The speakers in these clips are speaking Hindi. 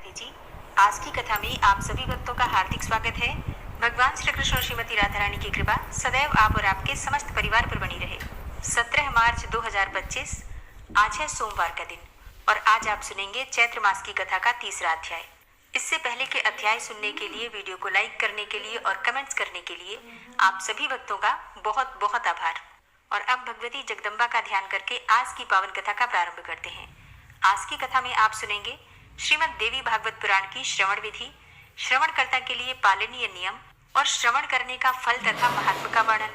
राधे जी। आज की कथा में आप सभी भक्तों का हार्दिक स्वागत है। भगवान श्री कृष्ण और श्रीमती राधा रानी की कृपा सदैव आप और आपके समस्त परिवार पर बनी रहे। 17 मार्च 2025 आज है सोमवार का दिन और आज आप सुनेंगे चैत्र मास की कथा का तीसरा अध्याय। इससे पहले के अध्याय सुनने के लिए, वीडियो को लाइक करने के लिए और कमेंट्स करने के लिए आप सभी भक्तों का बहुत बहुत आभार। और अब भगवती जगदम्बा का ध्यान करके आज की पावन कथा का प्रारंभ करते हैं। आज की कथा में आप सुनेंगे श्रीमद् देवी भागवत पुराण की श्रवण विधि, श्रवणकर्ता के लिए पालनीय नियम और श्रवण करने का फल तथा महत्व का वर्णन।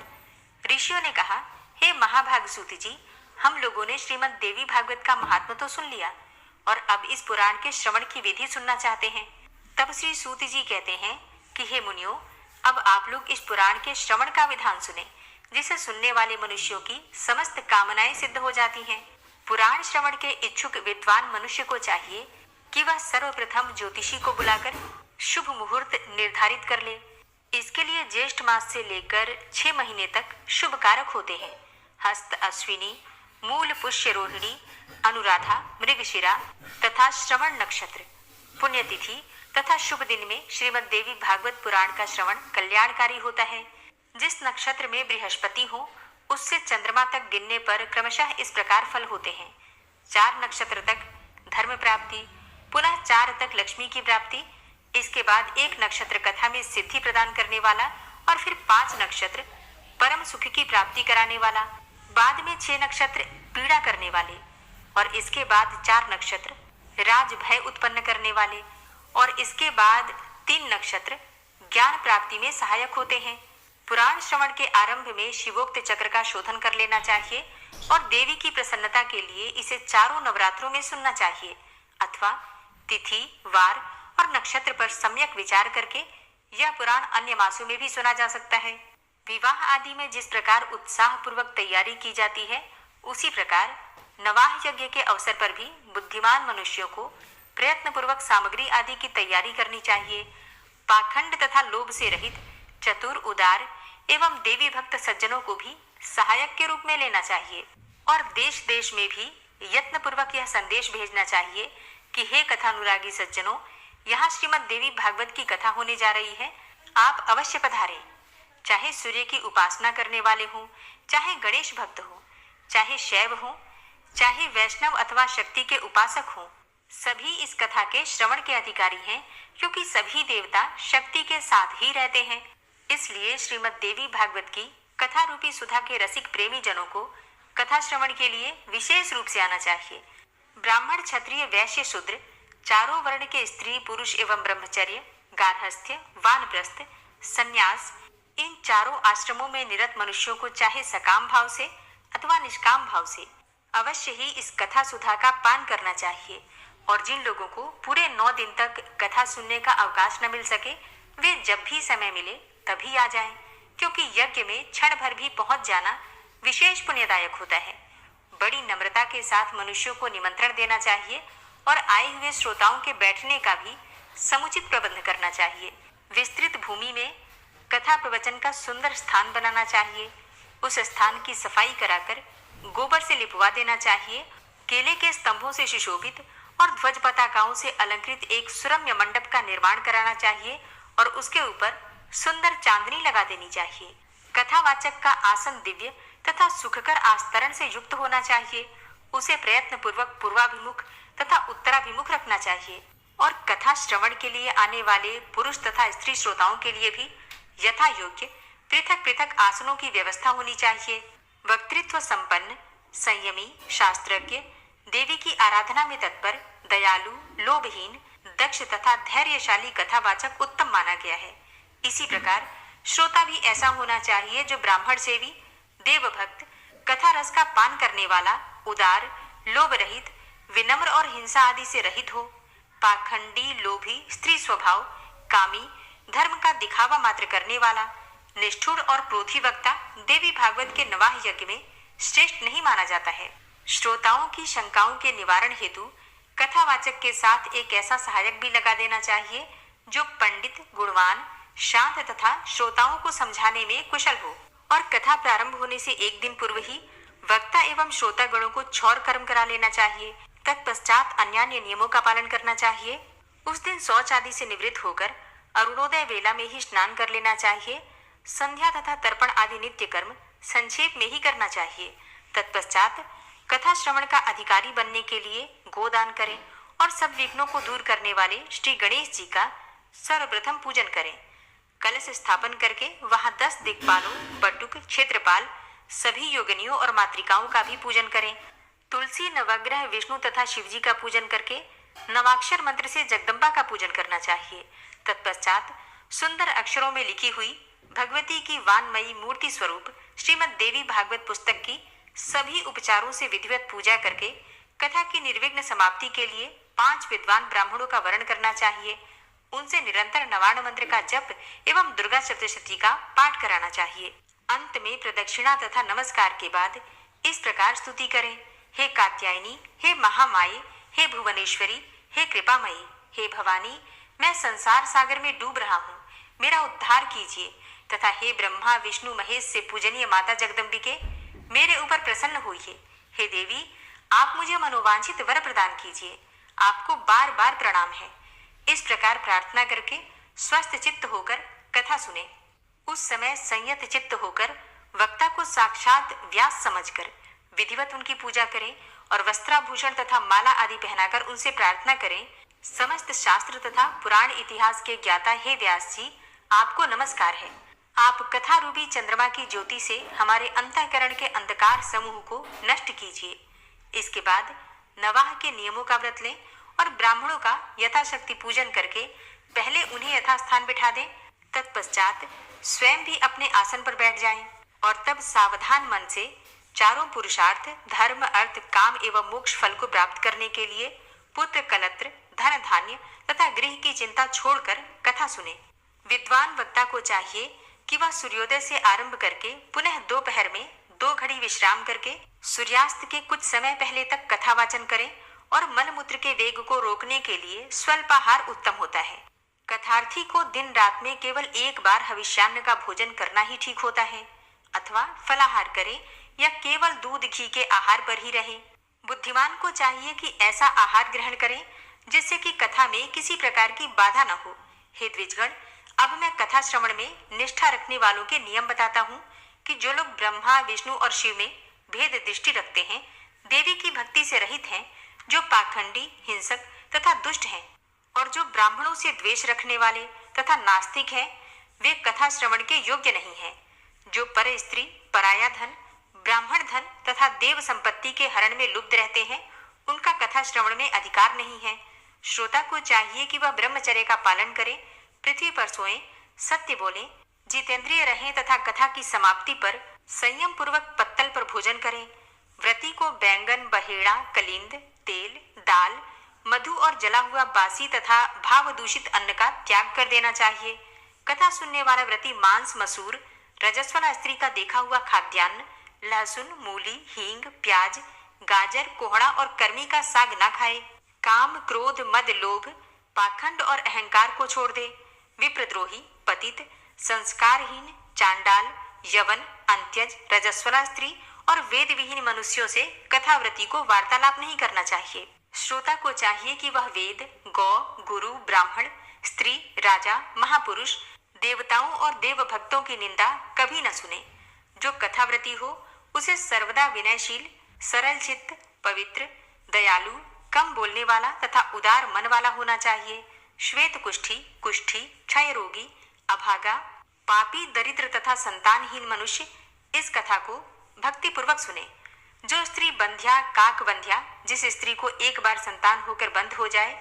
ऋषियों ने कहा, हे महाभाग सूत जी, हम लोगों ने श्रीमद् देवी भागवत का महात्म तो सुन लिया और अब इस पुराण के श्रवण की विधि सुनना चाहते हैं। तब श्री सूत जी कहते हैं कि हे मुनियों, अब आप लोग इस पुराण के श्रवण का विधान सुने, जिसे सुनने वाले मनुष्यों की समस्त कामनाएं सिद्ध हो जाती हैं। पुराण श्रवण के इच्छुक विद्वान मनुष्य को चाहिए कि वह सर्वप्रथम ज्योतिषी को बुलाकर शुभ मुहूर्त निर्धारित कर ले। इसके लिए ज्येष्ठ मास से लेकर 6 महीने तक शुभ कारक होते हैं। हस्त अश्विनी, मूल पुष्य रोहिणी, अनुराधा, मृगशिरा तथा श्रवण नक्षत्र, पुण्यतिथि तथा शुभ दिन में श्रीमद् देवी भागवत पुराण का श्रवण कल्याणकारी होता है। जिस नक्षत्र में बृहस्पति हो उससे चंद्रमा तक गिनने पर क्रमशः इस प्रकार फल होते हैं। 4 नक्षत्र तक धर्म प्राप्ति, पुनः 4 तक लक्ष्मी की प्राप्ति, इसके बाद 1 नक्षत्र कथा में सिद्धि प्रदान करने वाला और फिर 5 नक्षत्र परम सुख की प्राप्ति कराने वाला, बाद में 6 नक्षत्र पीड़ा करने वाले और इसके बाद 4 नक्षत्र राज भय उत्पन्न करने वाले और इसके बाद 3 नक्षत्र ज्ञान प्राप्ति में सहायक होते हैं। पुराण श्रवण के आरंभ में शिवोक्त चक्र का शोधन कर लेना चाहिए और देवी की प्रसन्नता के लिए इसे चारों नवरात्रों में सुनना चाहिए अथवा तिथि, वार और नक्षत्र पर सम्यक विचार करके यह पुराण अन्य मासों में भी सुना जा सकता है। विवाह आदि में जिस प्रकार उत्साह पूर्वक तैयारी की जाती है, उसी प्रकार नवाह यज्ञ के अवसर पर भी बुद्धिमान मनुष्यों को प्रयत्न पूर्वक सामग्री आदि की तैयारी करनी चाहिए। पाखंड तथा लोभ से रहित चतुर, उदार एवं देवी भक्त सज्जनों को भी सहायक के रूप में लेना चाहिए और देश देश में भी यत्न पूर्वक यह संदेश भेजना चाहिए कि हे कथानुरागी सज्जनों, यहाँ श्रीमद् देवी भागवत की कथा होने जा रही है, आप अवश्य पधारें। चाहे सूर्य की उपासना करने वाले हों, चाहे गणेश भक्त हों, चाहे शैव हों, चाहे वैष्णव अथवा शक्ति के उपासक हों, सभी इस कथा के श्रवण के अधिकारी हैं, क्योंकि सभी देवता शक्ति के साथ ही रहते हैं। इसलिए श्रीमद् देवी भागवत की कथा रूपी सुधा के रसिक प्रेमी जनों को कथा श्रवण के लिए विशेष रूप से आना चाहिए। ब्राह्मण, क्षत्रिय, वैश्य, शूद्र, चारों वर्ण के स्त्री, पुरुष एवं ब्रह्मचर्य, गार्हस्थ्य, वानप्रस्थ, संन्यास, इन चारों आश्रमों में निरत मनुष्यों को चाहे सकाम भाव से अथवा निष्काम भाव से अवश्य ही इस कथा सुधा का पान करना चाहिए और जिन लोगों को पूरे 9 दिन तक कथा सुनने का अवकाश न मिल सके, वे जब भी समय मिले तभी आ जाएं, क्योंकि यज्ञ में क्षण भर भी पहुंच जाना विशेष पुण्यदायक होता है। बड़ी नम्रता के साथ मनुष्यों को निमंत्रण देना चाहिए और आए हुए श्रोताओं के बैठने का भी समुचित प्रबंध करना चाहिए। विस्तृत भूमि में कथा प्रवचन का सुंदर स्थान बनाना चाहिए। उस स्थान की सफाई कराकर गोबर से लिपवा देना चाहिए। केले के स्तंभों से सुशोभित और ध्वज पताकाओं से अलंकृत एक सुरम्य मंडप का निर्माण कराना चाहिए और उसके ऊपर सुंदर चांदनी लगा देनी चाहिए। कथावाचक का आसन दिव्य तथा सुखकर आस्तरण से युक्त होना चाहिए। उसे प्रयत्न पूर्वक पूर्वाभिमुख तथा उत्तराभिमुख रखना चाहिए और कथा श्रवण के लिए आने वाले पुरुष तथा स्त्री श्रोताओं के लिए भी यथा योग्य पृथक पृथक आसनों की व्यवस्था होनी चाहिए। वक्तृत्व संपन्न, संयमी, शास्त्रज्ञ, देवी की आराधना में तत्पर, दयालु, लोभहीन, दक्ष तथा धैर्यशाली कथावाचक उत्तम माना गया है। इसी प्रकार श्रोता भी ऐसा होना चाहिए जो ब्राह्मण सेवी, देवभक्त, कथा रस का पान करने वाला, उदार, लोभ रहित, विनम्र और हिंसा आदि से रहित हो। पाखंडी, लोभी, स्त्री स्वभाव, कामी, धर्म का दिखावा मात्र करने वाला, निष्ठुर और क्रोधी वक्ता देवी भागवत के नवाह यज्ञ में श्रेष्ठ नहीं माना जाता है। श्रोताओं की शंकाओं के निवारण हेतु कथावाचक के साथ एक ऐसा सहायक भी लगा देना चाहिए जो पंडित, गुणवान, शांत तथा श्रोताओं को समझाने में कुशल हो और कथा प्रारंभ होने से 1 दिन पूर्व ही वक्ता एवं श्रोता गणों को क्षौर कर्म करा लेना चाहिए। तत्पश्चात अन्यान्य नियमों का पालन करना चाहिए। उस दिन शौच आदि से निवृत्त होकर अरुणोदय वेला में ही स्नान कर लेना चाहिए। संध्या तथा तर्पण आदि नित्य कर्म संक्षेप में ही करना चाहिए। तत्पश्चात कथा श्रवण का अधिकारी बनने के लिए गोदान करें और सब विघ्नों को दूर करने वाले श्री गणेश जी का सर्वप्रथम पूजन करें। कलश स्थापन करके वहां 10 दिक्पालों, बटुक, क्षेत्रपाल, सभी योगिनियों और मातृकाओं का भी पूजन करें। तुलसी, नवग्रह, विष्णु तथा शिवजी का पूजन करके नवाक्षर मंत्र से जगदम्बा का पूजन करना चाहिए। तत्पश्चात सुंदर अक्षरों में लिखी हुई भगवती की वानमयी मूर्ति स्वरूप श्रीमद् देवी भागवत पुस्तक की सभी उपचारों से विधिवत पूजा करके कथा की निर्विघ्न समाप्ति के लिए 5 विद्वान ब्राह्मणों का वर्ण करना चाहिए। उनसे निरंतर नवार्ण मंत्र का जप एवं दुर्गा सप्तशती का पाठ कराना चाहिए। अंत में प्रदक्षिणा तथा नमस्कार के बाद इस प्रकार स्तुति करें। हे कात्यायनी, हे महामाये, हे भुवनेश्वरी, हे कृपामयी, हे भवानी, मैं संसार सागर में डूब रहा हूँ, मेरा उद्धार कीजिए। तथा हे ब्रह्मा, विष्णु, महेश से पूजनीय माता जगदम्बिके, मेरे ऊपर प्रसन्न होइए। हे देवी, आप मुझे मनोवांछित वर प्रदान कीजिए। आपको बार बार प्रणाम है। इस प्रकार प्रार्थना करके स्वस्थ चित्त होकर कथा सुने। उस समय संयत चित्त होकर वक्ता को साक्षात व्यास समझकर विधिवत उनकी पूजा करें और वस्त्राभूषण तथा माला आदि पहनाकर उनसे प्रार्थना करें। समस्त शास्त्र तथा पुराण इतिहास के ज्ञाता हे व्यास जी, आपको नमस्कार है। आप कथा रूपी चंद्रमा की ज्योति से हमारे अंतःकरण के अंधकार समूह को नष्ट कीजिए। इसके बाद नवाह के नियमों का व्रत लें और ब्राह्मणों का यथाशक्ति पूजन करके पहले उन्हें यथास्थान बिठा दें। तत्पश्चात स्वयं भी अपने आसन पर बैठ जाएं और तब सावधान मन से चारों पुरुषार्थ धर्म, अर्थ, काम एवं मोक्ष फल को प्राप्त करने के लिए पुत्र, कलत्र, धन, धान्य तथा गृह की चिंता छोड़कर कथा सुने। विद्वान वक्ता को चाहिए कि वह सूर्योदय से आरंभ करके पुनः दोपहर में 2 घड़ी विश्राम करके सूर्यास्त के कुछ समय पहले तक कथा वाचन करें और मलमूत्र के वेग को रोकने के लिए स्वल्पाहार उत्तम होता है। कथार्थी को दिन रात में केवल एक बार हविष्यान्न का भोजन करना ही ठीक होता है, अथवा फलाहार करे या केवल दूध घी के आहार पर ही रहे। बुद्धिमान को चाहिए कि ऐसा आहार ग्रहण करें जिससे कि कथा में किसी प्रकार की बाधा न हो। हे द्विजगण, अब मैं कथा श्रवण में निष्ठा रखने वालों के नियम बताता हूँ कि जो लोग ब्रह्मा, विष्णु और शिव में भेद दृष्टि रखते हैं, देवी की भक्ति से रहित हैं, जो पाखंडी, हिंसक तथा दुष्ट हैं और जो ब्राह्मणों से द्वेष रखने वाले तथा नास्तिक हैं, वे कथा श्रवण के योग्य नहीं हैं। जो पर स्त्री, पराया धन, ब्राह्मण धन तथा देव संपत्ति के हरण में लुप्त रहते हैं, उनका कथा श्रवण में अधिकार नहीं है। श्रोता को चाहिए कि वह ब्रह्मचर्य का पालन करे, पृथ्वी पर सोएं, सत्य बोलें, जितेंद्रिय रहें तथा कथा की समाप्ति पर संयम पूर्वक पत्तल पर भोजन करें। व्रती को बैंगन, बहेड़ा, कलिंद, तेल, दाल, मधु और जला हुआ बासी तथा भाव दूषित अन्न का त्याग कर देना चाहिए। कथा सुनने वाला व्रती मांस, मसूर, रजस्वला स्त्री का देखा हुआ खाद्यान्न, लहसुन, मूली, हींग, प्याज, गाजर, कोहड़ा और कर्मी का साग न खाए। काम, क्रोध, मद, लोभ, पाखंड और अहंकार को छोड़ दे। विप्रद्रोही, पतित, संस्कारहीन, चांडाल, यवन, अंत्यज, रजस्वला स्त्री और वेद विहीन मनुष्यों से कथाव्रती को वार्तालाप नहीं करना चाहिए। श्रोता को चाहिए कि वह वेद, गौ, गुरु, ब्राह्मण, स्त्री, राजा, महापुरुष, देवताओं और देव भक्तों की निंदा कभी न सुने। जो कथाव्रती हो उसे सर्वदा विनयशील, सरल चित्त, पवित्र, दयालु, कम बोलने वाला तथा उदार मन वाला होना चाहिए। श्वेत कुष्ठी, कुष्ठी, क्षय रोगी, अभागा, पापी, दरिद्र तथा संतानहीन मनुष्य इस कथा को भक्ति पूर्वक सुने। जो स्त्री बंध्या, काक बंध्या, जिस स्त्री को एक बार संतान होकर बंध हो जाए,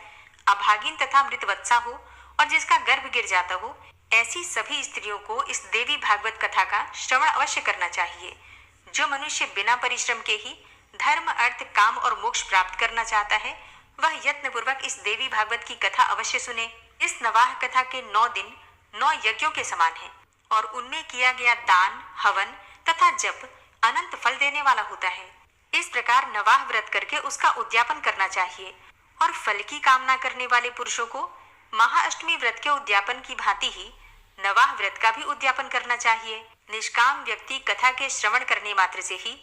अभागिन तथा मृतवत्सा हो और जिसका गर्भ गिर जाता हो, ऐसी सभी स्त्रियों को इस देवी भागवत कथा का श्रवण अवश्य करना चाहिए। जो मनुष्य बिना परिश्रम के ही धर्म, अर्थ, काम और मोक्ष प्राप्त करना चाहता है, वह यत्न पूर्वक इस देवी भागवत की कथा अवश्य सुने। इस नवाह कथा के 9 दिन 9 यज्ञों के समान है और उनमें किया गया दान, हवन तथा जप अनंत फल देने वाला होता है। इस प्रकार नवाह व्रत करके उसका उद्यापन करना चाहिए और फल की कामना करने वाले पुरुषों को महाअष्टमी व्रत के उद्यापन की भांति ही नवाह व्रत का भी उद्यापन करना चाहिए। निष्काम व्यक्ति कथा के श्रवण करने मात्र से ही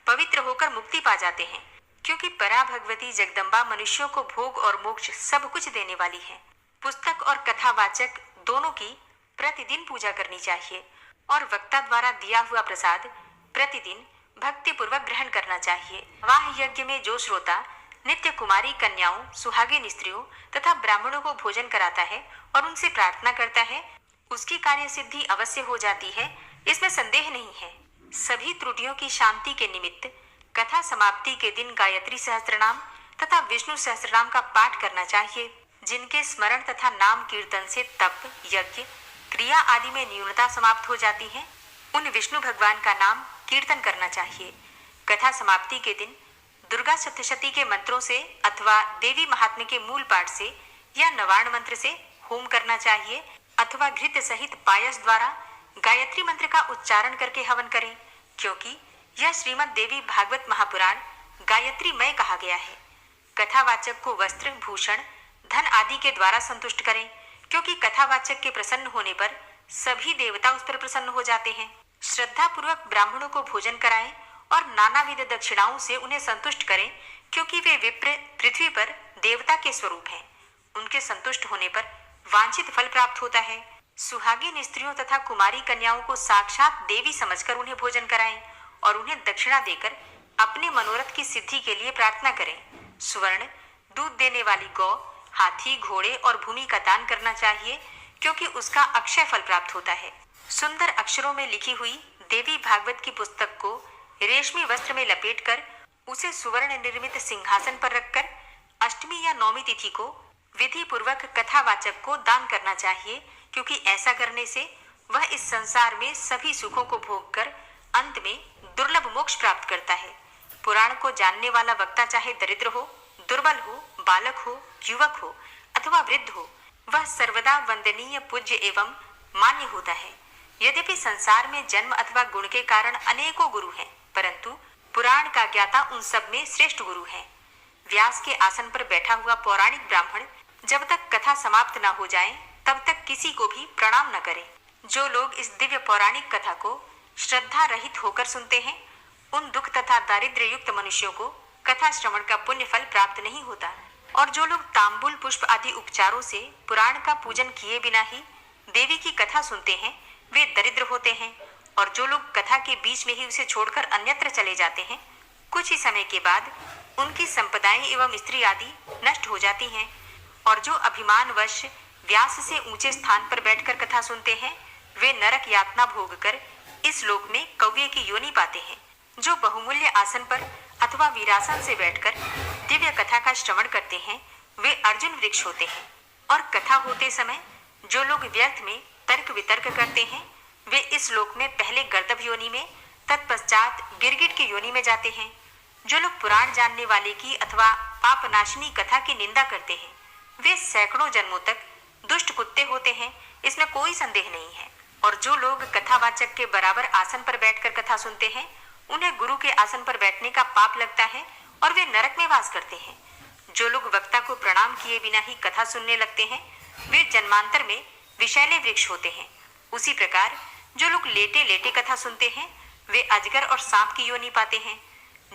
पवित्र होकर मुक्ति पा जाते हैं, क्योंकि परा भगवती जगदम्बा मनुष्यों को भोग और मोक्ष सब कुछ देने वाली है। पुस्तक और कथावाचक दोनों की प्रतिदिन पूजा करनी चाहिए और वक्ता द्वारा दिया हुआ प्रसाद प्रतिदिन भक्ति पूर्वक ग्रहण करना चाहिए। विवाह यज्ञ में जो श्रोता नित्य कुमारी कन्याओं, सुहागिन स्त्रियों तथा ब्राह्मणों को भोजन कराता है और उनसे प्रार्थना करता है, उसकी कार्य सिद्धि अवश्य हो जाती है, इसमें संदेह नहीं है। सभी त्रुटियों की शांति के निमित्त कथा समाप्ति के दिन गायत्री सहस्त्रनाम तथा विष्णु सहस्त्रनाम का पाठ करना चाहिए। जिनके स्मरण तथा नाम कीर्तन से तप, यज्ञ, क्रिया आदि में न्यूनता समाप्त हो जाती है, उन विष्णु भगवान का नाम कीर्तन करना चाहिए। कथा समाप्ति के दिन दुर्गा सप्तशती के मंत्रों से अथवा देवी महात्म्य के मूल पाठ से या नवार्ण मंत्र से होम करना चाहिए अथवा घृत सहित पायस द्वारा गायत्री मंत्र का उच्चारण करके हवन करें, क्योंकि यह श्रीमद् देवी भागवत महापुराण गायत्रीमय कहा गया है। कथावाचक को वस्त्र, भूषण, धन आदि के द्वारा संतुष्ट करें, क्योंकि कथावाचक के प्रसन्न होने पर सभी देवता उस पर प्रसन्न हो जाते हैं। श्रद्धा पूर्वक ब्राह्मणों को भोजन कराएं और नानाविध दक्षिणाओं से उन्हें संतुष्ट करें, क्योंकि वे विप्र पृथ्वी पर देवता के स्वरूप हैं। उनके संतुष्ट होने पर वांछित फल प्राप्त होता है। सुहागिन स्त्रियों तथा कुमारी कन्याओं को साक्षात देवी समझकर उन्हें भोजन कराएं और उन्हें दक्षिणा देकर अपने मनोरथ की सिद्धि के लिए प्रार्थना करें। स्वर्ण, दूध देने वाली गौ, हाथी, घोड़े और भूमि का दान करना चाहिए, क्योंकि उसका अक्षय फल प्राप्त होता है। सुंदर अक्षरों में लिखी हुई देवी भागवत की पुस्तक को रेशमी वस्त्र में लपेटकर उसे सुवर्ण निर्मित सिंहासन पर रखकर अष्टमी या नौमी तिथि को विधि पूर्वक कथावाचक को दान करना चाहिए, क्योंकि ऐसा करने से वह इस संसार में सभी सुखों को भोगकर अंत में दुर्लभ मोक्ष प्राप्त करता है। पुराण को जानने वाला वक्ता चाहे दरिद्र हो, दुर्बल हो, बालक हो, युवक हो अथवा वृद्ध हो, वह सर्वदा वंदनीय, पूज्य एवं मान्य होता है। यद्यपि संसार में जन्म अथवा गुण के कारण अनेकों गुरु हैं, परंतु पुराण का ज्ञाता उन सब में श्रेष्ठ गुरु है। व्यास के आसन पर बैठा हुआ पौराणिक ब्राह्मण जब तक कथा समाप्त न हो जाए तब तक किसी को भी प्रणाम न करे। जो लोग इस दिव्य पौराणिक कथा को श्रद्धा रहित होकर सुनते हैं, उन दुख तथा दारिद्र्य युक्त मनुष्यों को कथा श्रवण का पुण्य फल प्राप्त नहीं होता। और जो लोग तांबुल, पुष्प आदि उपचारों से पुराण का पूजन किए बिना ही देवी की कथा सुनते हैं, वे दरिद्र होते हैं। और जो लोग कथा के बीच में ही उसे छोड़कर अन्यत्र चले जाते हैं, कुछ ही समय के बाद उनकी संपदाएं एवं स्त्री आदि नष्ट हो जाती हैं। और जो अभिमानवश व्यास से ऊंचे स्थान पर बैठकर कथा सुनते हैं, वे नरक यातना भोग कर इस लोक में कौवे की योनि पाते हैं। जो बहुमूल्य आसन पर अथवा वीरासन से बैठकर दिव्य कथा का श्रवण करते हैं, वे अर्जुन वृक्ष होते हैं। और कथा होते समय जो लोग व्यर्थ में तर्क वितर्क करते हैं, वे इस लोक में पहले गर्दभ योनि में, तत्पश्चात गिरगिट की योनि में जाते हैं। जो लोग पुराण जानने वाले की अथवा पापनाशिनी कथा की निंदा करते हैं, वे सैकड़ों जन्मों तक दुष्ट कुत्ते होते हैं, इसमें कोई संदेह नहीं है। और जो लोग कथावाचक के बराबर आसन पर बैठकर कथा सुनते हैं, उन्हें गुरु के आसन पर बैठने का पाप लगता है और वे नरक में वास करते हैं। जो लोग वक्ता को प्रणाम किए बिना ही कथा सुनने लगते हैं, वे जन्मांतर में विषैले वृक्ष होते हैं। उसी प्रकार जो लोग लेटे लेटे कथा सुनते हैं, वे अजगर और सांप की योनि पाते हैं।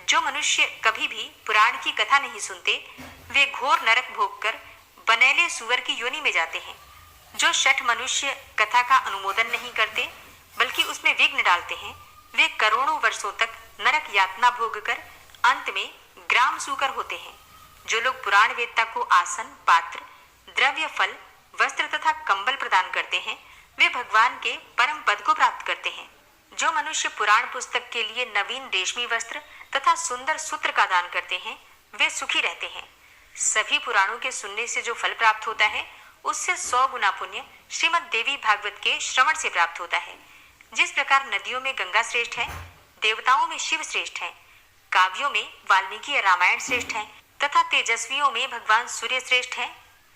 जो मनुष्य कभी भी पुराण की कथा नहीं सुनते, वे घोर नरक भोगकर बनेले सुअर की योनि में जाते हैं। जो शठ मनुष्य कथा का अनुमोदन नहीं करते बल्कि उसमें विघ्न डालते हैं, वे करोड़ों वर्षों तक नरक यातना भोगकर अंत में ग्राम सूकर होते हैं। जो लोग पुराण वेदता को आसन, पात्र, द्रव्य, फल, वस्त्र तथा कंबल प्रदान करते हैं, वे भगवान के परम पद को प्राप्त करते हैं। जो मनुष्य पुराण पुस्तक के लिए नवीन रेशमी वस्त्र तथा सुंदर सूत्र का दान करते हैं, वे सुखी रहते हैं। सभी पुराणों के सुनने से जो फल प्राप्त होता है, उससे 100 गुना पुण्य श्रीमद् देवी भागवत के श्रवण से प्राप्त होता है। जिस प्रकार नदियों में गंगा श्रेष्ठ है, देवताओं में शिव श्रेष्ठ है, काव्यों में वाल्मीकि रामायण श्रेष्ठ है तथा तेजस्वियों में भगवान सूर्य श्रेष्ठ है।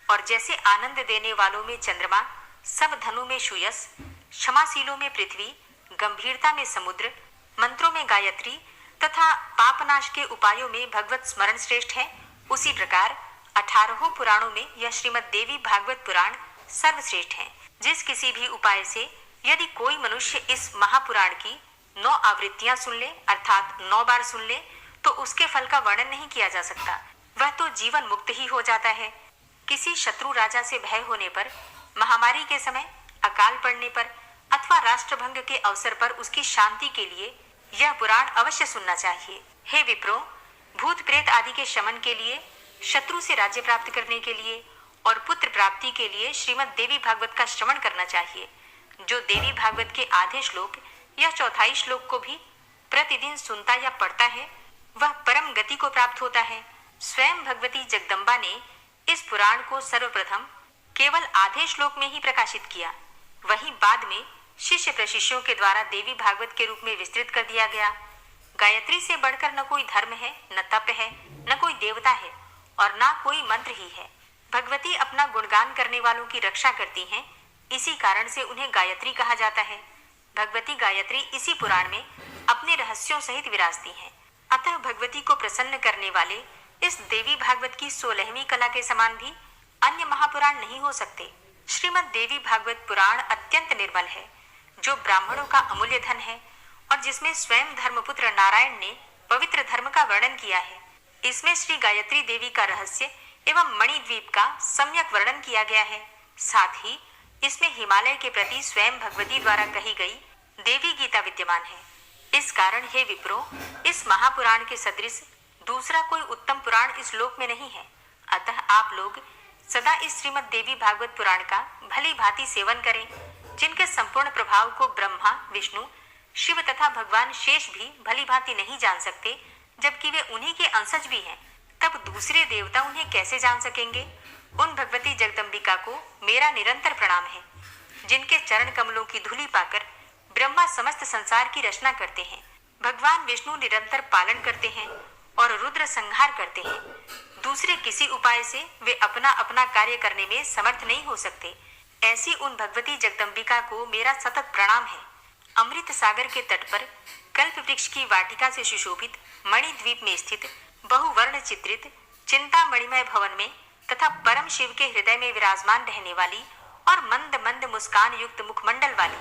और जैसे आनंद देने वालों में चंद्रमा, सब धनु में सुयस, क्षमाशीलों में पृथ्वी, गंभीरता में समुद्र, मंत्रों में गायत्री तथा पापनाश के उपायों में भगवत स्मरण श्रेष्ठ है, उसी प्रकार 18 पुराणों में यह श्रीमद् देवी भागवत पुराण सर्वश्रेष्ठ है। जिस किसी भी उपाय से यदि कोई मनुष्य इस महापुराण की 9 आवृत्तियां सुन ले, अर्थात 9 बार सुन ले, तो उसके फल का वर्णन नहीं किया जा सकता। वह तो जीवन मुक्त ही हो जाता है। किसी शत्रु राजा से भय होने पर, महामारी के समय, अकाल पड़ने पर अथवा राष्ट्रभंग के अवसर पर उसकी शांति के लिए यह पुराण अवश्य सुनना चाहिए। हे विप्रो, भूत प्रेत आदि के शमन के लिए, शत्रु से राज्य प्राप्त करने के लिए और पुत्र प्राप्ति के लिए श्रीमद् देवी भागवत का श्रवण करना चाहिए। जो देवी भागवत के आधे श्लोक या चौथाई श्लोक को भी प्रतिदिन सुनता या पढ़ता है, वह परम गति को प्राप्त होता है। स्वयं भगवती जगदम्बा ने इस पुराण को सर्वप्रथम केवल आधे श्लोक में ही प्रकाशित किया, वहीं बाद में शिष्य प्रशिष्यों के द्वारा देवी भागवत के रूप में विस्तृत कर दिया गया। गायत्री से बढ़कर न कोई धर्म है, न तप है, न कोई देवता है और न कोई मंत्र ही है। भगवती अपना गुणगान करने वालों की रक्षा करती हैं, इसी कारण से उन्हें गायत्री कहा जाता है। भगवती गायत्री इसी पुराण में अपने रहस्यों सहित विराजती हैं। अतः भगवती को प्रसन्न करने वाले इस देवी भागवत की 16वीं कला के समान भी अन्य महापुराण नहीं हो सकते। श्रीमद् देवी भागवत पुराण अत्यंत निर्मल है, जो ब्राह्मणों का अमूल्य धन है और जिसमें स्वयं धर्मपुत्र नारायण ने पवित्र धर्म का वर्णन किया है। इसमें श्री गायत्री देवी का रहस्य एवं मणिद्वीप का सम्यक वर्णन किया गया है। साथ ही इसमें हिमालय के प्रति स्वयं भगवती द्वारा कही गई देवी गीता विद्यमान है। इस कारण हे विप्रो, इस महापुराण के सदृश दूसरा कोई उत्तम पुराण इस लोक में नहीं है। अतः आप लोग सदा इस श्रीमद् देवी भागवत पुराण का भली भांति सेवन करें, जिनके संपूर्ण प्रभाव को ब्रह्मा, विष्णु, शिव तथा भगवान शेष भी भली भांति नहीं जान सकते, जबकि वे उन्हीं के अंशज भी हैं। तब दूसरे देवता उन्हें कैसे जान सकेंगे? उन भगवती जगदम्बिका को मेरा निरंतर प्रणाम है, जिनके चरण कमलों की धूलि पाकर ब्रह्मा समस्त संसार की रचना करते हैं। भगवान विष्णु निरंतर पालन करते हैं और रुद्र संहार करते हैं। दूसरे किसी उपाय से वे अपना अपना कार्य करने में समर्थ नहीं हो सकते। ऐसी उन भगवती जगदम्बिका को मेरा सतत प्रणाम है। अमृत सागर के तट पर कल्प वृक्ष की वाटिका से सुशोभित मणिद्वीप में स्थित बहुवर्ण चित्रित चिंता मणिमय भवन में तथा परम शिव के हृदय में विराजमान रहने वाली और मंद मंद मुस्कान युक्त मुखमंडल वाली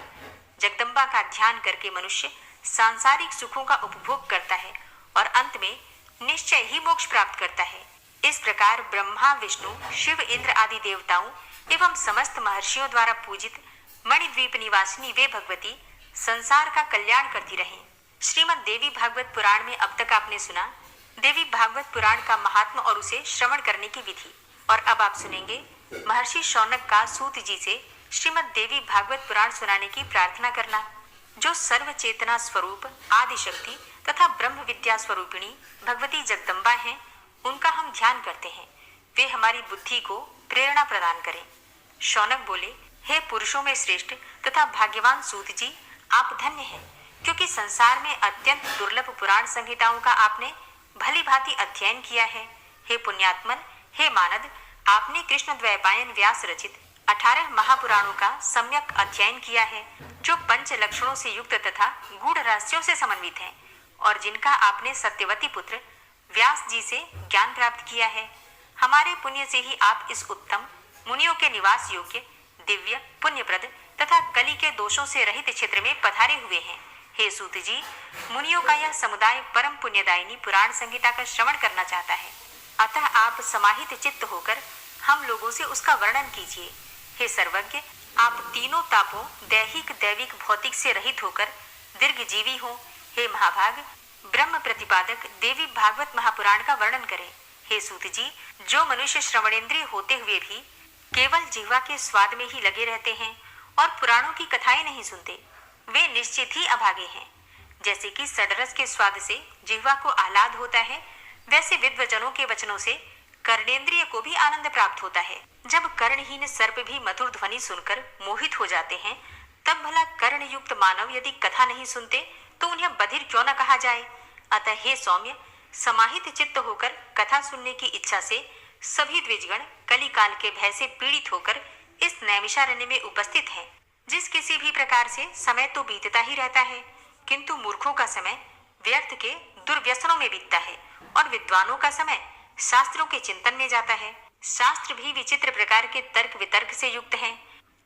जगदम्बा का ध्यान करके मनुष्य सांसारिक सुखों का उपभोग करता है और अंत में निश्चय ही मोक्ष प्राप्त करता है। इस प्रकार ब्रह्मा, विष्णु, शिव, इंद्र आदि देवताओं एवं समस्त महर्षियों द्वारा पूजित मणिद्वीप निवासिनी वे भगवती संसार का कल्याण करती रहें। श्रीमद् देवी भागवत पुराण में अब तक आपने सुना देवी भागवत पुराण का महात्म और उसे श्रवण करने की विधि। और अब आप सुनेंगे महर्षि शौनक का सूत जी से श्रीमद् देवी भागवत पुराण सुनाने की प्रार्थना करना। जो सर्व चेतना स्वरूप आदि शक्ति तथा ब्रह्म विद्या स्वरूपिणी भगवती जगदम्बा हैं, उनका हम ध्यान करते हैं। वे हमारी बुद्धि को प्रेरणा प्रदान करें। शौनक बोले, हे पुरुषों में श्रेष्ठ तथा भाग्यवान सूत जी, आप धन्य हैं, क्योंकि संसार में अत्यंत दुर्लभ पुराण संहिताओं का आपने भली भांति अध्ययन किया है। हे पुण्यात्मन, हे मानद, आपने कृष्ण द्वैपायन व्यास रचित 18 महापुराणों का सम्यक अध्ययन किया है, जो पंच लक्षणों से युक्त तथा गूढ़ रहस्यों से समन्वित हैं और जिनका आपने सत्यवती पुत्र व्यास जी से ज्ञान प्राप्त किया है। हमारे पुण्य से ही आप इस उत्तम मुनियों के निवास योग्य दिव्य पुण्यप्रद तथा कली के दोषों से रहित क्षेत्र में पधारे हुए हैं। हे सूत जी, मुनियों का यह समुदाय परम पुण्यदायिनी पुराण संहिता का श्रवण करना चाहता है, अतः आप समाहित चित्त होकर हम लोगों से उसका वर्णन कीजिए। हे सर्वज्ञ, आप तीनों तापों दैहिक, दैविक, भौतिक से रहित होकर दीर्घजीवी हो। हे महाभाग, ब्रह्म प्रतिपादक देवी भागवत महापुराण का वर्णन करें। हे सूत जी, जो मनुष्य श्रवणेंद्रिय होते हुए भी केवल जिह्वा के स्वाद में ही लगे रहते हैं और पुराणों की कथाएं नहीं सुनते, वे निश्चित ही अभागे हैं। जैसे कि सडरस के स्वाद से जिह्वा को आह्लाद होता है, वैसे विद्वजनों के वचनों से कर्णेंद्रिय को भी आनंद प्राप्त होता है। जब कर्णहीन सर्प भी मधुर ध्वनि सुनकर मोहित हो जाते हैं, तब भला कर्ण युक्त मानव यदि कथा नहीं सुनते तो उन्हें बधिर क्यों न कहा जाए। अतः हे सौम्य, समाहित चित्त होकर कथा सुनने की इच्छा से सभी द्विजगण कली काल के भय से पीड़ित होकर इस नैमिषारण्य में उपस्थित हैं। जिस किसी भी प्रकार से समय तो बीतता ही रहता है, किंतु मूर्खों का समय व्यर्थ के दुर्व्यसनों में बीतता है और विद्वानों का समय शास्त्रों के चिंतन में जाता है। शास्त्र भी विचित्र प्रकार के तर्क वितर्क से युक्त हैं।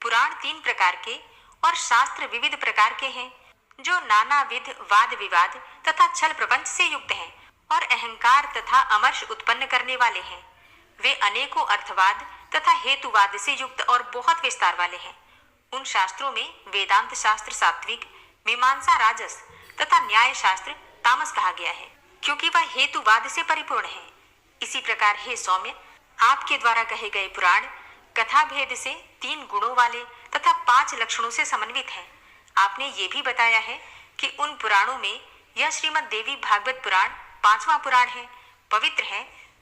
पुराण 3 प्रकार के और शास्त्र विविध प्रकार के हैं, जो नानाविध वाद विवाद तथा छल प्रपंच से युक्त हैं और अहंकार तथा अमर्ष उत्पन्न करने वाले हैं। वे अनेकों अर्थवाद तथा हेतुवाद से युक्त और बहुत विस्तार वाले हैं। उन शास्त्रों में वेदांत शास्त्र सात्विक, मीमांसा राजस तथा न्याय शास्त्र तामस कहा गया है, क्योंकि वह हेतुवाद से परिपूर्ण है। इसी प्रकार हे सौम्य, आपके द्वारा कहे गए पुराण कथा भेद से 3 गुणों वाले तथा 5 लक्षणों से समन्वित हैं। आपने ये भी बताया है कि उन पुराणों में यह श्रीमद् देवी भागवत पुराण 5वां पुराण है, पवित्र है,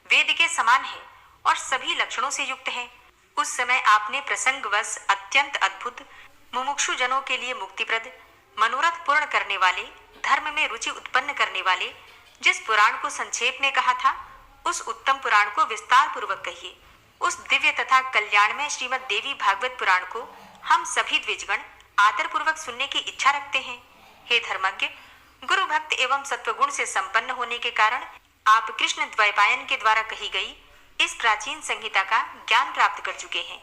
वेद के समान है और सभी लक्षणों से युक्त है। उस समय आपने प्रसंगवश अत्यंत अद्भुत, मुमुक्षु जनों के लिए मुक्तिप्रद, मनोरथ पूर्ण करने वाले, धर्म में रुचि उत्पन्न करने वाले जिस पुराण को संक्षेप में कहा था, उस उत्तम पुराण को विस्तार पूर्वक कहिए। उस दिव्य तथा कल्याणमय श्रीमद् देवी भागवत पुराण को हम सभी द्विजगण आदर पूर्वक सुनने की इच्छा रखते हैं। हे धर्मज्ञ, गुरु भक्त एवं सत्वगुण से संपन्न होने के कारण आप कृष्ण द्वैपायन के द्वारा कही गई इस प्राचीन संहिता का ज्ञान प्राप्त कर चुके हैं।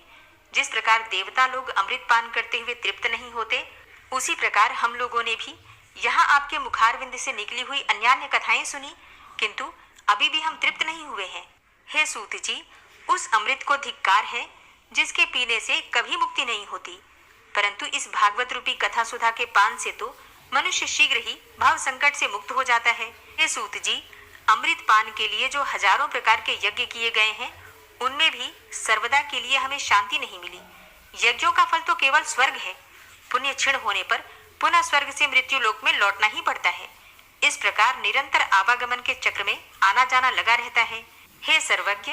जिस प्रकार देवता लोग अमृत पान करते हुए तृप्त नहीं होते, उसी प्रकार हम लोगों ने भी यहाँ आपके मुखारविंद से निकली हुई अन्यान्य कथाएं सुनी, किंतु अभी भी हम तृप्त नहीं हुए हैं। हे सूत जी, उस अमृत को धिक्कार है जिसके पीने से कभी मुक्ति नहीं होती, परंतु इस भागवत रूपी कथा सुधा के पान से तो मनुष्य शीघ्र ही भाव संकट से मुक्त हो जाता है। हे सूत जी, अमृत पान के लिए जो हजारों प्रकार के यज्ञ किए गए हैं, उनमें भी सर्वदा के लिए हमें शांति नहीं मिली। यज्ञों का फल तो केवल स्वर्ग है। पुण्य क्षीण होने पर पुनः स्वर्ग से मृत्यु लोक में लौटना ही पड़ता है। इस प्रकार निरंतर आवागमन के चक्र में आना जाना लगा रहता है। हे सर्वज्ञ,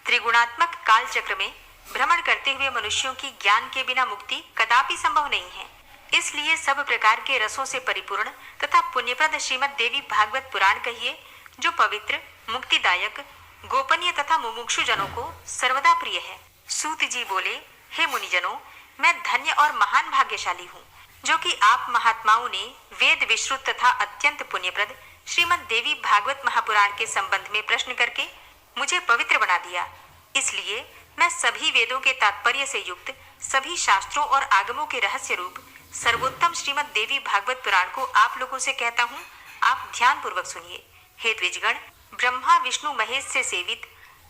त्रिगुणात्मक काल चक्र में भ्रमण करते हुए मनुष्यों की ज्ञान के बिना मुक्ति कदापि संभव नहीं है। इसलिए सब प्रकार के रसों से परिपूर्ण तथा पुण्यप्रद श्रीमद् देवी भागवत पुराण कहिए, जो पवित्र, मुक्तिदायक, गोपनीय तथा मुमुक्षु जनों को सर्वदा प्रिय है। सूत जी बोले, हे मुनिजनों, मैं धन्य और महान भाग्यशाली हूँ, जो कि आप महात्माओं ने वेद विश्रुत तथा अत्यंत पुण्यप्रद श्रीमद् देवी भागवत महापुराण के संबंध में प्रश्न करके मुझे पवित्र बना दिया। इसलिए मैं सभी वेदों के तात्पर्य से युक्त सभी शास्त्रों और आगमों के रहस्य रूप सर्वोत्तम श्रीमद् देवी भागवत पुराण को आप लोगों से कहता हूँ, आप ध्यान पूर्वक सुनिए। हे द्विजगण, ब्रह्मा विष्णु महेश से सेवित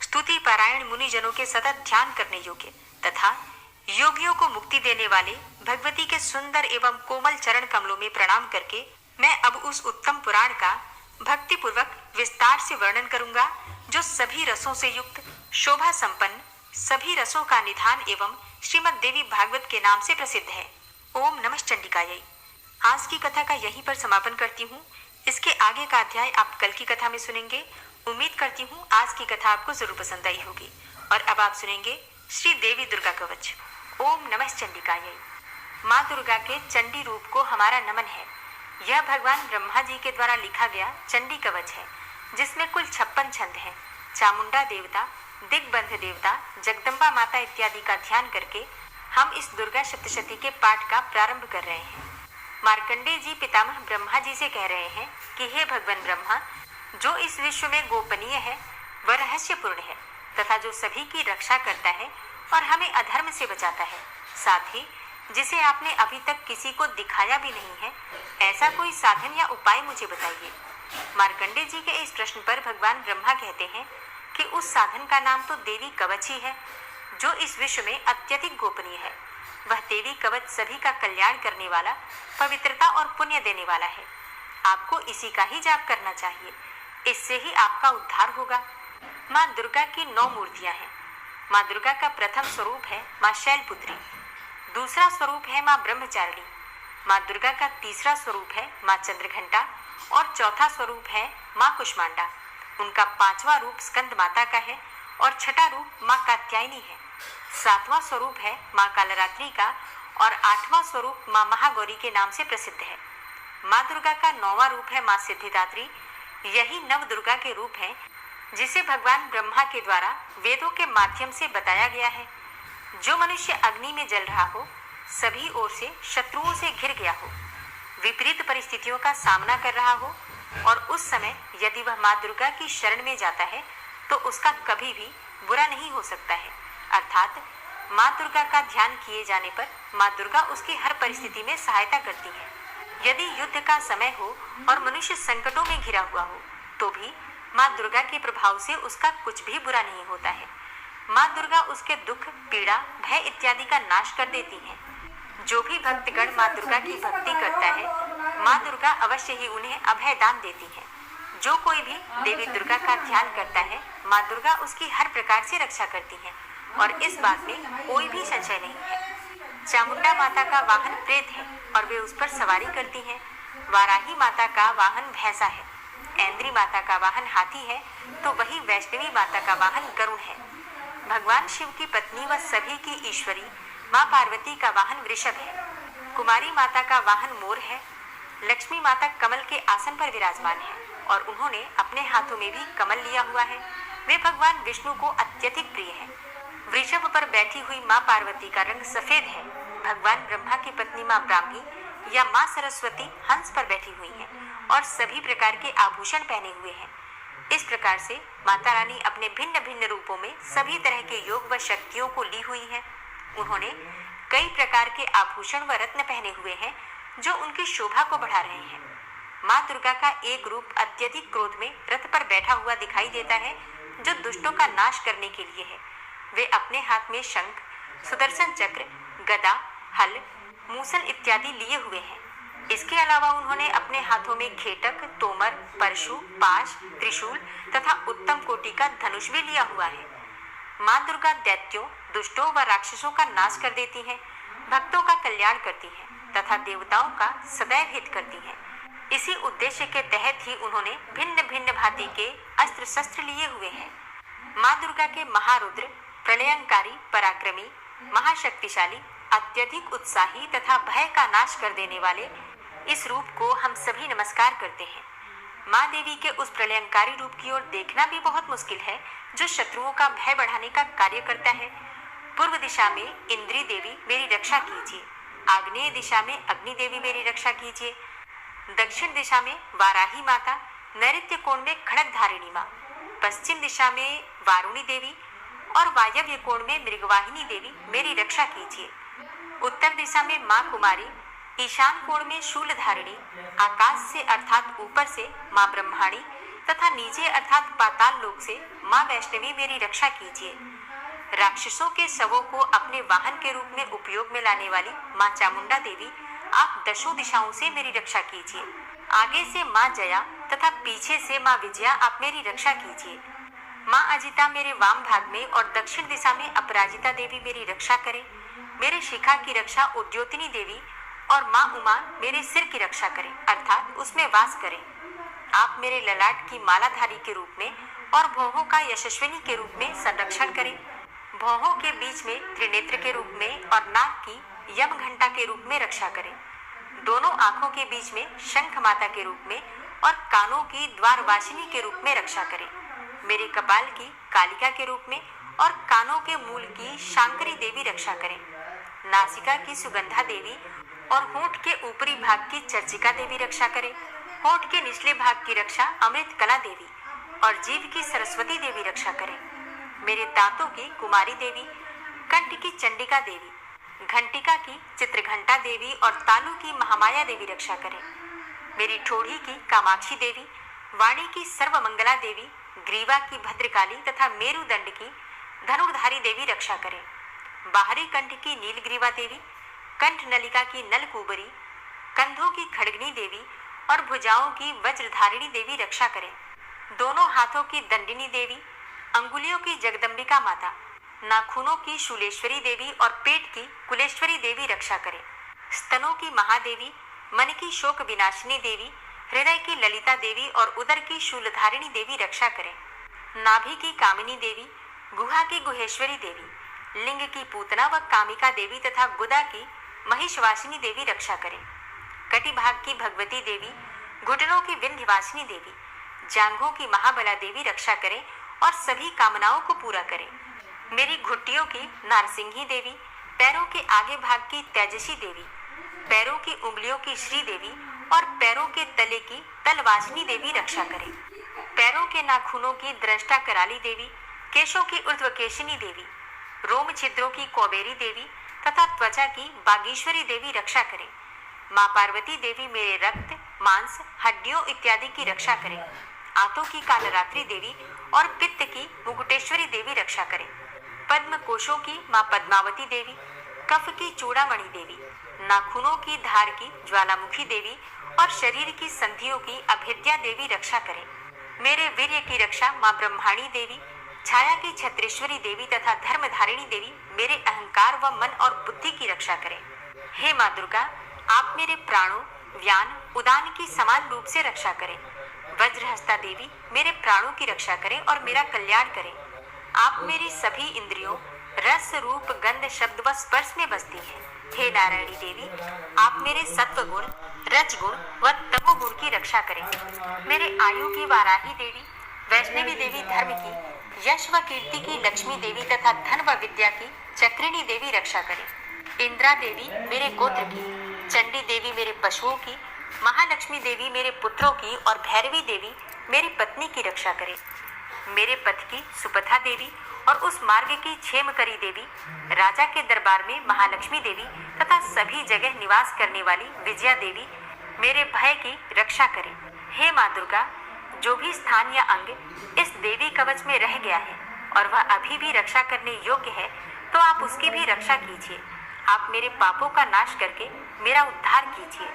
स्तुति पारायण मुनि जनों के सतत ध्यान करने योग्य तथा योगियों को मुक्ति देने वाले भगवती के सुंदर एवं कोमल चरण कमलों में प्रणाम करके मैं अब उस उत्तम पुराण का भक्ति पूर्वक विस्तार से वर्णन करूंगा, जो सभी रसों से युक्त, शोभा संपन्न, सभी रसों का निधान एवं श्रीमद् देवी भागवत के नाम से प्रसिद्ध है। ओम नमः चंडिकायै। आज की कथा का यहीं पर समापन करती हूँ। इसके आगे का अध्याय आप कल की कथा में सुनेंगे। उम्मीद करती हूँ आज की कथा आपको जरूर पसंद आई होगी। और अब आप सुनेंगे श्री देवी दुर्गा कवच। ओम नमः चंडिकायै। माँ दुर्गा के चंडी रूप को हमारा नमन है। यह भगवान ब्रह्मा जी के द्वारा लिखा गया चंडी कवच है, जिसमें कुल 56 छंद हैं। चामुंडा देवता, दिग्बंध देवता, जगदम्बा माता इत्यादि का ध्यान करके हम इस दुर्गा सप्तशती के पाठ का प्रारंभ कर रहे हैं। मार्कंडेय जी पितामह ब्रह्मा जी से कह रहे हैं कि हे भगवान ब्रह्मा, जो इस विश्व में गोपनीय है वह रहस्यपूर्ण है तथा जो सभी की रक्षा करता है और हमें अधर्म से बचाता है, साथ ही जिसे आपने अभी तक किसी को दिखाया भी नहीं है, ऐसा कोई साधन या उपाय मुझे बताइए। मार्कंडेय जी के इस प्रश्न पर भगवान ब्रह्मा कहते हैं कि उस साधन का नाम तो देवी कवच ही है, जो इस विश्व में अत्यधिक गोपनीय है। वह देवी कवच सभी का कल्याण करने वाला, पवित्रता और पुण्य देने वाला है। आपको इसी का ही जाप करना चाहिए, इससे ही आपका उद्धार होगा। माँ दुर्गा की 9 मूर्तियां हैं। माँ दुर्गा का प्रथम स्वरूप है माँ शैलपुत्री, दूसरा स्वरूप है माँ ब्रह्मचारिणी, माँ दुर्गा का तीसरा स्वरूप है माँ चंद्रघंटा और चौथा स्वरूप है माँ कुष्मांडा। उनका 5वां रूप स्कंद माता का है और छठा रूप माँ कात्यायनी है। 7वां स्वरूप है माँ कालरात्रि का और 8वां स्वरूप माँ महागौरी के नाम से प्रसिद्ध है। माँ दुर्गा का 9वां रूप है माँ सिद्धिदात्री। यही नव दुर्गा के रूप हैं, जिसे भगवान ब्रह्मा के द्वारा वेदों के माध्यम से बताया गया है। जो मनुष्य अग्नि में जल रहा हो, सभी ओर से शत्रुओं से घिर गया हो, विपरीत परिस्थितियों का सामना कर रहा हो और उस समय यदि वह माँ दुर्गा की शरण में जाता है तो उसका कभी भी बुरा नहीं हो सकता है। अर्थात माँ दुर्गा का ध्यान किए जाने पर माँ दुर्गा उसकी हर परिस्थिति में सहायता करती है। यदि युद्ध का समय हो और मनुष्य संकटों में घिरा हुआ हो, तो भी माँ दुर्गा के प्रभाव से उसका कुछ भी बुरा नहीं होता है। माँ दुर्गा उसके दुख, पीड़ा, भय इत्यादि का नाश कर देती हैं। जो भी भक्तगण माँ दुर्गा की भक्ति करता है, माँ दुर्गा अवश्य ही उन्हें अभय दान देती हैं। जो कोई भी देवी दुर्गा का ध्यान करता है, माँ दुर्गा उसकी हर प्रकार से रक्षा करती हैं और इस बात में कोई भी संशय नहीं है। चामुंडा माता का वाहन प्रेत है और वे उस पर सवारी करती हैं। वाराही माता का वाहन भैंसा है। ऐन्द्री माता का वाहन हाथी है, तो वही वैष्णवी माता का वाहन गरुड़ है। भगवान शिव की पत्नी व सभी की ईश्वरी माँ पार्वती का वाहन वृषभ है। कुमारी माता का वाहन मोर है। लक्ष्मी माता कमल के आसन पर विराजमान है और उन्होंने अपने हाथों में भी कमल लिया हुआ है। वे भगवान विष्णु को अत्यधिक प्रिय है। वृषभ पर बैठी हुई माँ पार्वती का रंग सफेद है। भगवान ब्रह्मा की पत्नी माँ ब्राह्मी या माँ सरस्वती हंस पर बैठी हुई है और सभी प्रकार के आभूषण पहने हुए हैं। इस प्रकार से माता रानी अपने भिन्न भिन्न रूपों में सभी तरह के योग व शक्तियों को ली हुई है। उन्होंने कई प्रकार के आभूषण व रत्न पहने हुए हैं जो उनकी शोभा को बढ़ा रहे हैं। माँ दुर्गा का एक रूप अत्यधिक क्रोध में रथ पर बैठा हुआ दिखाई देता है जो दुष्टों का नाश करने के लिए है। वे अपने हाथ में शंख, सुदर्शन चक्र, गदा, हल, मूसल इत्यादि लिए हुए हैं। इसके अलावा उन्होंने अपने हाथों में खेटक, तोमर, परशु, पाश, त्रिशूल तथा उत्तम कोटि का धनुष भी लिया हुआ है। माँ दुर्गा दैत्यों, दुष्टों व राक्षसों का नाश कर देती हैं, भक्तों का कल्याण करती हैं तथा देवताओं का सदैव हित करती हैं। इसी उद्देश्य के तहत ही उन्होंने भिन्न भिन्न भांति के अस्त्र शस्त्र लिए हुए हैं। माँ दुर्गा के महारुद्र, प्रलयंकारी, पराक्रमी, महाशक्तिशाली, अत्यधिक उत्साही तथा भय का नाश कर देने वाले इस रूप को हम सभी नमस्कार करते हैं। माँ देवी के उस प्रलयंकारी रूप की ओर देखना भी बहुत मुश्किल है जो शत्रुओं का भय बढ़ाने का कार्य करता है। पूर्व दिशा में इंद्री देवी मेरी रक्षा कीजिए। आग्नेय दिशा में अग्नि देवी मेरी रक्षा कीजिए। दक्षिण दिशा में वाराही माता, नैऋत्य कोण में खड़ग धारिणी माँ, पश्चिम दिशा में वारुणी देवी और वायव्य कोण में मृगवाहिनी देवी मेरी रक्षा कीजिए। उत्तर दिशा में माँ कुमारी, ईशान कोण में शूलधारिणी, आकाश से अर्थात ऊपर से माँ ब्रह्माणी तथा नीचे अर्थात पाताल लोक से माँ वैष्णवी मेरी रक्षा कीजिए। राक्षसों के शवों को अपने वाहन के रूप में उपयोग में लाने वाली माँ चामुंडा देवी, आप दशों दिशाओं से मेरी रक्षा कीजिए। आगे से माँ जया तथा पीछे से माँ विजया आप मेरी रक्षा कीजिए। माँ अजिता मेरे वाम भाग में और दक्षिण दिशा में अपराजिता देवी मेरी रक्षा करें। मेरे शिखा की रक्षा उद्योतिनी देवी और माँ उमा मेरे सिर की रक्षा करें अर्थात उसमें वास करें। आप मेरे ललाट की मालाधारी के रूप में और भौहों का यशस्विनी के रूप में संरक्षण करें। भौहों के बीच में त्रिनेत्र के रूप में और नाक की यम घंटा के रूप में रक्षा करें। दोनों आंखों के बीच में शंख माता के रूप में और कानों की द्वारवासिनी के रूप में रक्षा करें। मेरे कपाल की कालिका के रूप में और कानों के मूल की शांकरी देवी रक्षा करें। नासिका की सुगंधा देवी और होंठ के ऊपरी भाग की चर्चिका देवी रक्षा करें। होंठ के निचले भाग की रक्षा अमृत कला देवी और जीभ की सरस्वती देवी रक्षा करें। मेरे दांतों की कुमारी देवी, कंठ की चंडिका देवी, घंटिका की चित्रघंटा देवी और तालु की महामाया देवी रक्षा करें। मेरी ठोड़ी की कामाक्षी देवी, वाणी की सर्वमंगला देवी, ग्रीवा की भद्रकाली तथा मेरुदंड की धनुर्धारी देवी रक्षा करें। बाहरी कंठ की नीलग्रीवा देवी, कंठ नलिका की नलकूबरी, कंधों की खड़गनी देवी और भुजाओं की वज्रधारिणी देवी रक्षा करें। दोनों हाथों की दंडिनी देवी, अंगुलियों की जगदम्बिका माता, नाखूनों की शूलेश्वरी देवी और पेट की कुलेश्वरी देवी रक्षा करें। स्तनों की महादेवी, मन की शोक विनाशिनी देवी, हृदय की ललिता देवी और उदर की शूलधारिणी देवी रक्षा करें। नाभि की कामिनी देवी, गुहा की गुहेश्वरी देवी, लिंग की पूतना व कामिका देवी तथा गुदा की महिषवासिनी देवी रक्षा करें। कटिभाग की भगवती देवी, घुटनों की विंध्यवासिनी देवी, जांघों की महाबला देवी रक्षा करें और सभी कामनाओं को पूरा करें। मेरी घुट्टियों की नारसिंही देवी, पैरों के आगे भाग की तेजसी देवी, पैरों की उंगलियों की श्री देवी और पैरों के तले की तलवासिनी देवी रक्षा करें। पैरों के नाखूनों की दृष्टा कराली देवी, केशों की ऊर्ध्वकेशिनी देवी, रोम छिद्रों की कौबेरी देवी तथा त्वचा की बागेश्वरी देवी रक्षा करें। माँ पार्वती देवी मेरे रक्त, मांस, हड्डियों इत्यादि की रक्षा करें। आंतों की कालरात्रि देवी और पित्त की मुकुटेश्वरी देवी रक्षा करें। पद्म कोशों की माँ पद्मावती देवी, कफ की चूड़ामणि देवी, नाखूनों की धार की ज्वालामुखी देवी और शरीर की संधियों की अभेद्या देवी रक्षा करें। मेरे वीर्य की रक्षा माँ ब्रह्माणी देवी, छाया की छत्रेश्वरी देवी तथा धर्मधारिणी देवी मेरे अहंकार व मन और बुद्धि की रक्षा करें। हे माँ दुर्गा, आप मेरे प्राणों, व्यान, उदान की समान रूप से रक्षा करें। वज्रहस्ता देवी मेरे प्राणों की रक्षा करें और मेरा कल्याण करें। आप मेरी सभी इंद्रियों, रस, रूप, गंध, शब्द व स्पर्श में बसती हैं। हे नारायणी देवी, आप मेरे सत्व गुण, रज गुण व तमोगुण की रक्षा करें। मेरे आयु की वाराही देवी, वैष्णवी देवी धर्म की, यश व कीर्ति की लक्ष्मी देवी तथा धन व विद्या की चक्रिणी देवी रक्षा करें। इंद्रा देवी मेरे गोत्र की, चंडी देवी मेरे पशुओं की, महालक्ष्मी देवी मेरे पुत्रों की और भैरवी देवी मेरी पत्नी की रक्षा करें। मेरे पथ की सुपथा देवी और उस मार्ग की क्षेमकरी देवी, राजा के दरबार में महालक्ष्मी देवी तथा सभी जगह निवास करने वाली विजया देवी मेरे भय की रक्षा करें। हे माँ दुर्गा, जो भी स्थान या अंग इस देवी कवच में रह गया है और वह अभी भी रक्षा करने योग्य है, तो आप उसकी भी रक्षा कीजिए। आप मेरे पापों का नाश करके मेरा उद्धार कीजिए।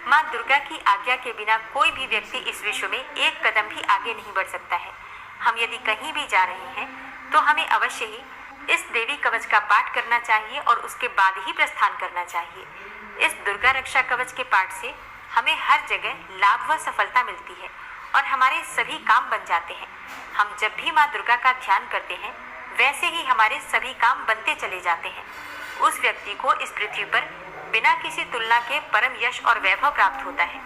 माँ दुर्गा की आज्ञा के बिना कोई भी व्यक्ति इस विश्व में एक कदम भी आगे नहीं बढ़ सकता है। हम यदि कहीं भी जा रहे हैं तो हमें अवश्य ही इस देवी कवच का पाठ करना चाहिए और उसके बाद ही प्रस्थान करना चाहिए। इस दुर्गा रक्षा कवच के पाठ से हमें हर जगह लाभ व सफलता मिलती है और हमारे सभी काम बन जाते हैं। हम जब भी माँ दुर्गा का ध्यान करते हैं, वैसे ही हमारे सभी काम बनते चले जाते हैं। उस व्यक्ति को इस पृथ्वी पर बिना किसी तुलना के परम यश और वैभव प्राप्त होता है।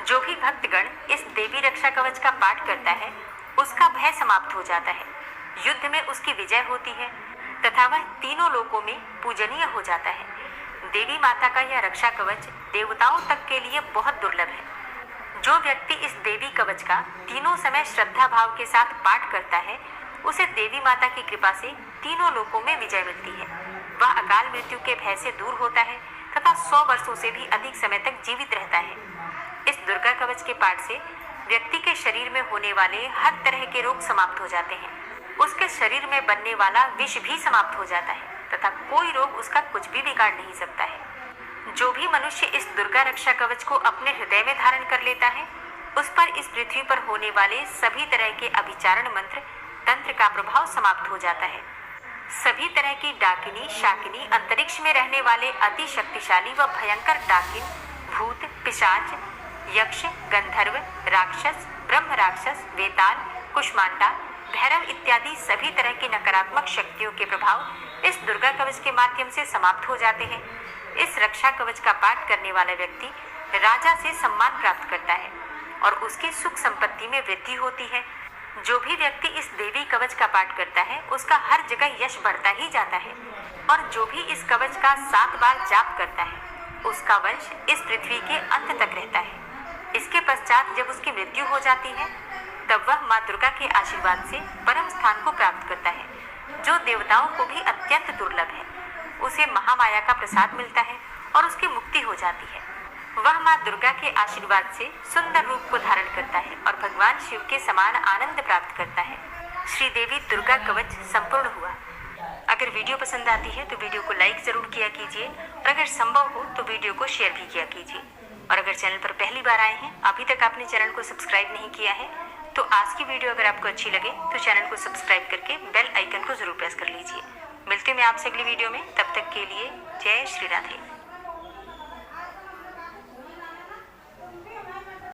जो भी भक्तगण इस देवी रक्षा कवच का पाठ करता है, उसका भय समाप्त हो जाता है, युद्ध में उसकी विजय होती है तथा वह तीनों लोकों में पूजनीय हो जाता है। देवी माता का यह रक्षा कवच देवताओं तक के लिए बहुत दुर्लभ है। जो व्यक्ति इस देवी कवच का तीनों समय श्रद्धा भाव के साथ पाठ करता है, उसे देवी माता की कृपा से तीनों लोकों में विजय मिलती है। वह अकाल मृत्यु के भय से दूर होता है तथा 100 वर्षों से भी अधिक समय तक जीवित रहता है। इस दुर्गा कवच के पाठ से व्यक्ति के शरीर में होने वाले हर तरह के रोग समाप्त हो जाते हैं। उसके शरीर में बनने वाला विष भी समाप्त हो जाता है तथा कोई रोग उसका कुछ भी बिगाड़ नहीं सकता है। जो भी मनुष्य इस दुर्गा रक्षा कवच को अपने हृदय में धारण कर लेता है, उस पर इस पृथ्वी पर होने वाले सभी तरह के अभिचारण मंत्र, तंत्र का प्रभाव समाप्त हो जाता है। सभी तरह की डाकिनी, शाकिनी, अंतरिक्ष में रहने वाले अति शक्तिशाली व भयंकर डाकिन, भूत, पिशाच, यक्ष, गंधर्व, राक्षस, ब्रह्म राक्षस, वेताल, कुष्मांडा, भैरव इत्यादि सभी तरह की नकारात्मक शक्तियों के प्रभाव इस दुर्गा कवच के माध्यम से समाप्त हो जाते हैं। इस रक्षा कवच का पाठ करने वाला व्यक्ति राजा से सम्मान प्राप्त करता है और उसकी सुख संपत्ति में वृद्धि होती है। जो भी व्यक्ति इस देवी कवच का पाठ करता है, उसका हर जगह यश बढ़ता ही जाता है और जो भी इस कवच का 7 बार जाप करता है, उसका वंश इस पृथ्वी के अंत तक रहता है। इसके पश्चात जब उसकी मृत्यु हो जाती है, तब वह माँ दुर्गा के आशीर्वाद से परम स्थान को प्राप्त करता है, जो देवताओं को भी अत्यंत दुर्लभ है। उसे महामाया का प्रसाद मिलता है और उसकी मुक्ति हो जाती है। वह माँ दुर्गा के आशीर्वाद से सुंदर रूप को धारण करता है और भगवान शिव के समान आनंद प्राप्त करता है। श्री देवी दुर्गा कवच संपूर्ण हुआ। अगर वीडियो पसंद आती है तो वीडियो को लाइक जरूर किया कीजिए और अगर संभव हो तो वीडियो को शेयर भी किया कीजिए। और अगर चैनल पर पहली बार आए हैं, अभी तक आपने चैनल को सब्सक्राइब नहीं किया है, तो आज की वीडियो अगर आपको अच्छी लगे तो चैनल को सब्सक्राइब करके बेल आइकन को जरूर प्रेस कर लीजिए। मिलते हैं मैं आपसे अगली वीडियो में, तब तक के लिए जय श्री राधे।